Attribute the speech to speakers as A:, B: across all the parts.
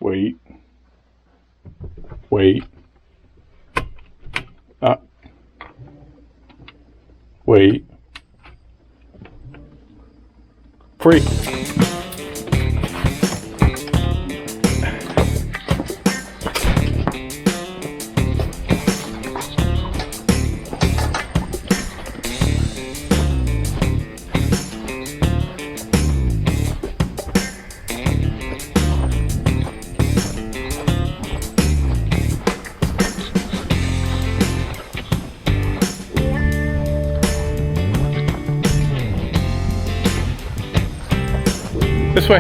A: Wait. Wait. Wait. Free. This way.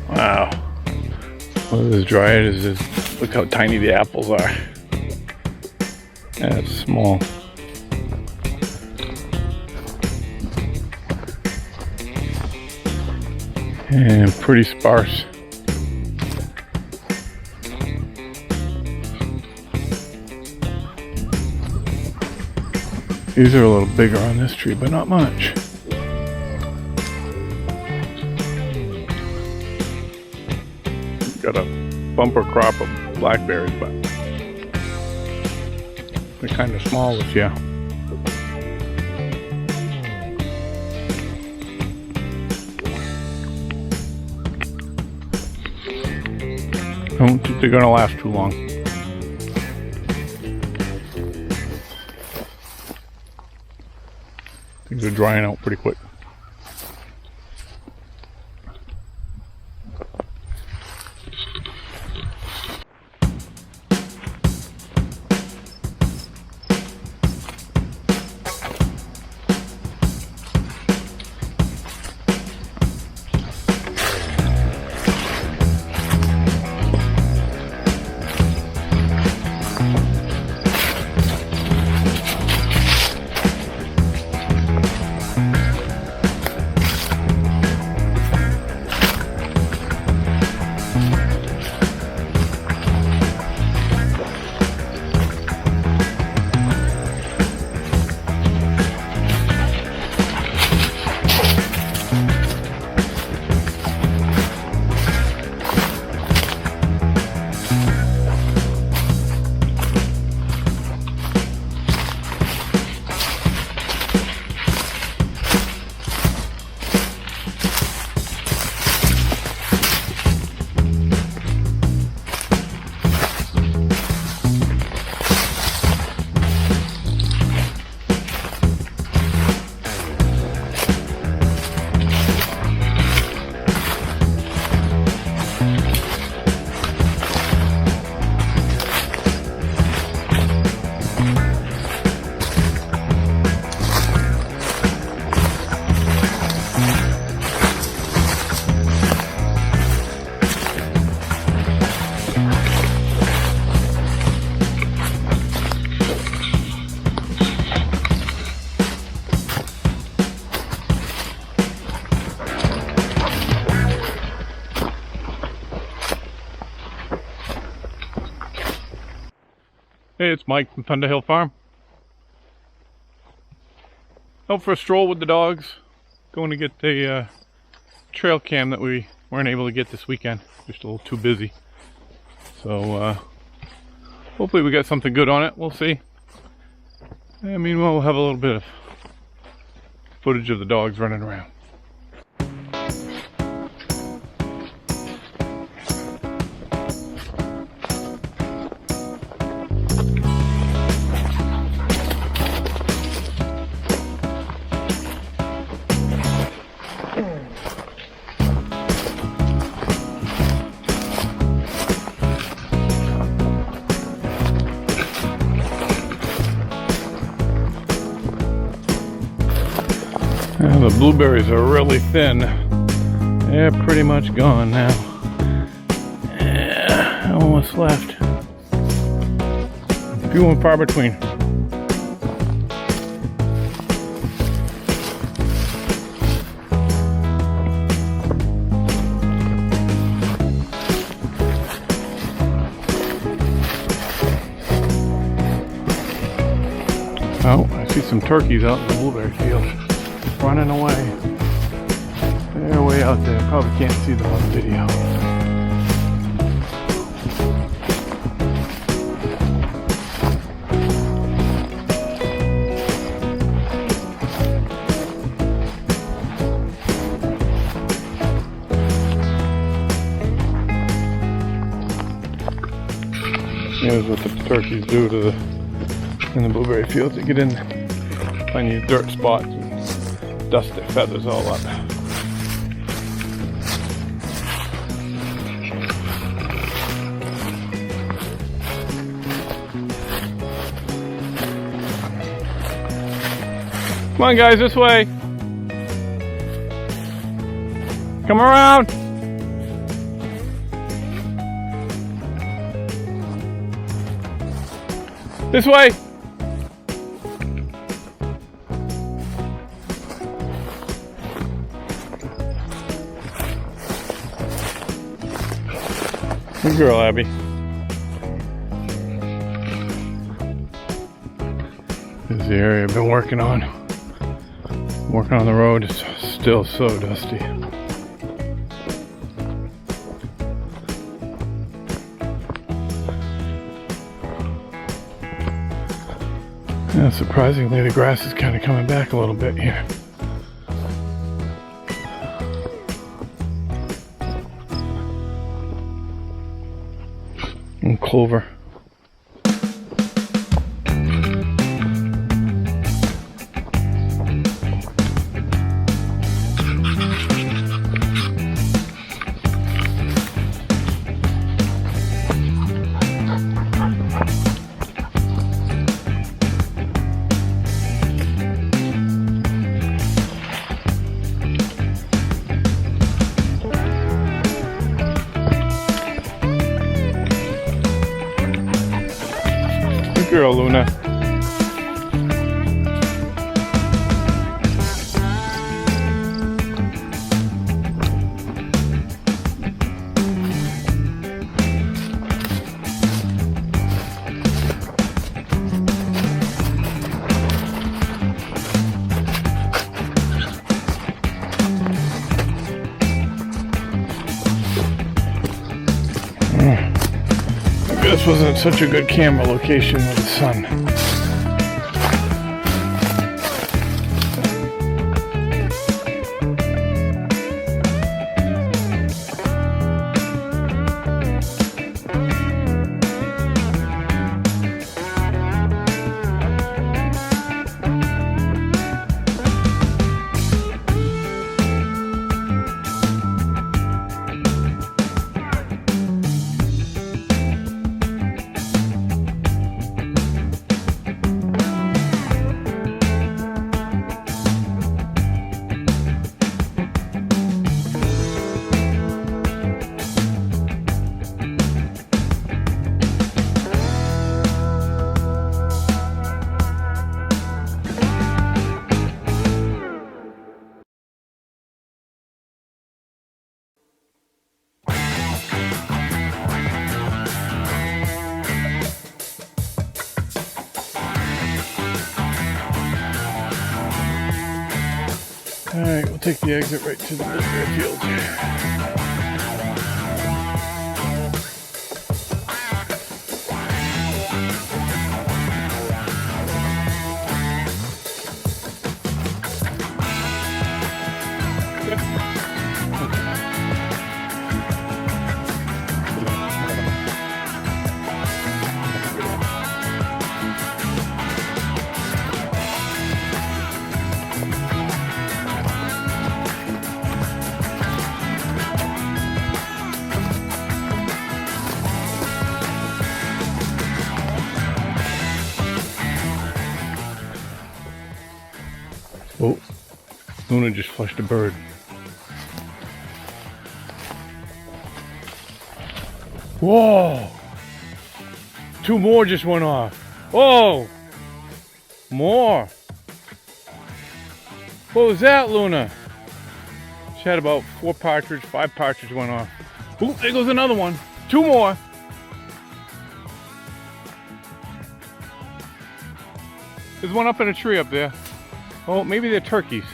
A: Wow. What is dry is just, look how tiny the apples are. That's small. And pretty sparse. These are a little bigger on this tree, but not much. Got a bumper crop of blackberries, but they're kind of small with you. I don't think they're gonna last too long. Things are drying out pretty quick. Hey, it's Mike from Thunder Hill Farm. Out for a stroll with the dogs. Going to get the trail cam that we weren't able to get this weekend. Just a little too busy. So hopefully we got something good on it. We'll see. And meanwhile, we'll have a little bit of footage of the dogs running around. The blueberries are really thin. They're pretty much gone now. Yeah, almost left. Few and far between. Oh, I see some turkeys out in the blueberry field. Running away. They're way out there. Probably can't see them on the video. Here's what the turkeys do to in the blueberry fields. They get in, find these dirt spots, and dust their feathers all up. Come on, guys, this way. Come around. This way! Good girl, Abby. This is the area I've been working on. Working on the road. It's still so dusty. Yeah, surprisingly, the grass is kind of coming back a little bit here. And clover. Good girl, Luna. This wasn't such a good camera location with the sun. Alright, we'll take the exit right to the blueberry field. Oh, Luna just flushed a bird. Whoa! 2 more just went off. Oh! More! What was that, Luna? She had about 4 partridge, 5 partridge went off. Ooh, there goes another one. 2 more. There's one up in a tree up there. Oh, maybe they're turkeys.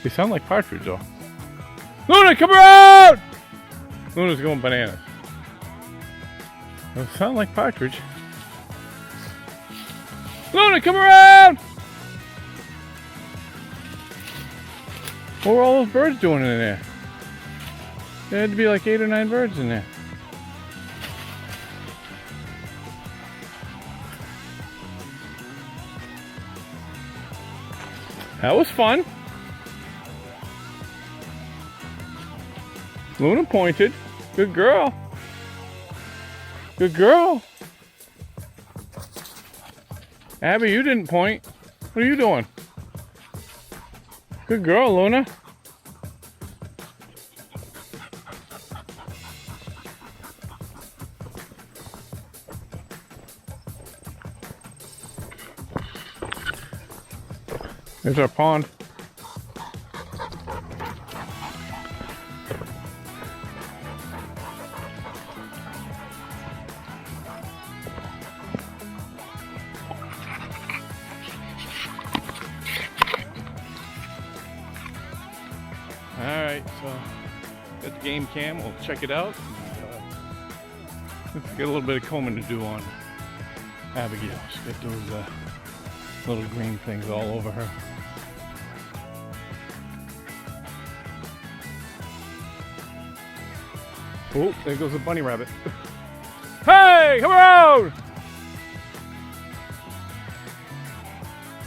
A: They sound like partridge though. Luna, come around! Luna's going bananas. They sound like partridge. Luna, come around! What were all those birds doing in there? There had to be like 8 or 9 birds in there. That was fun. Luna pointed. Good girl. Good girl. Abby, you didn't point. What are you doing? Good girl, Luna. There's our pond. Alright, so got the game cam, we'll check it out. Let's get a little bit of combing to do on Abigail. She's got those little green things all over her. Oh, there goes a bunny rabbit. Hey, come around!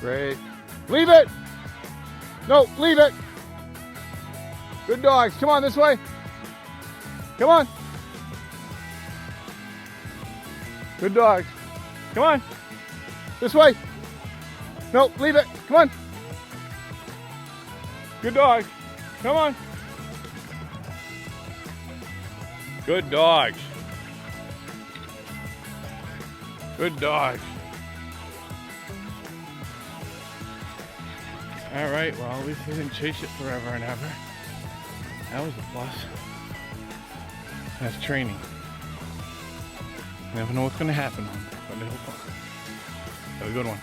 A: Great. Leave it! No, leave it! Good dogs. Come on this way. Come on. Good dogs. Come on. This way. No, leave it. Come on. Good dogs. Come on. Good dogs. Good dogs. All right, well, at least they didn't chase it forever and ever. That was a plus. That's training. You never know what's going to happen on it, but it'll fun. Have a good one.